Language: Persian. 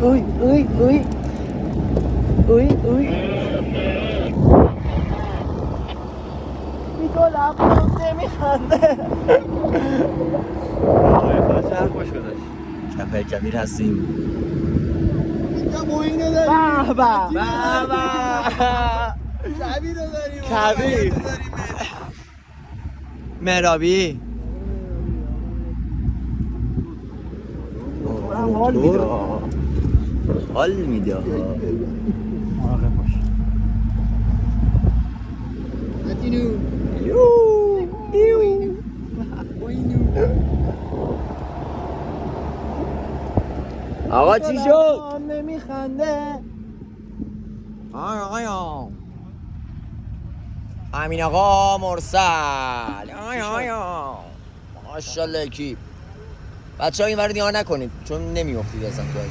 اوی اوی اوی اوی اوی میگو لبنم نمیخنده. آقای خدا چقدر خوش گذاشت. کفه کبیر هستیم. اینجا موینو داریم. به به به به. کبیر رو داریم. کبیر مرابی حال میده حال میده. آره باش متینو آقا چی شد؟ نمیخنده. آقا امین آقا مرسل. ماشاءالله اکیپ. بچه‌ها این ور نگاه نکنید چون نمیافتید اصلا.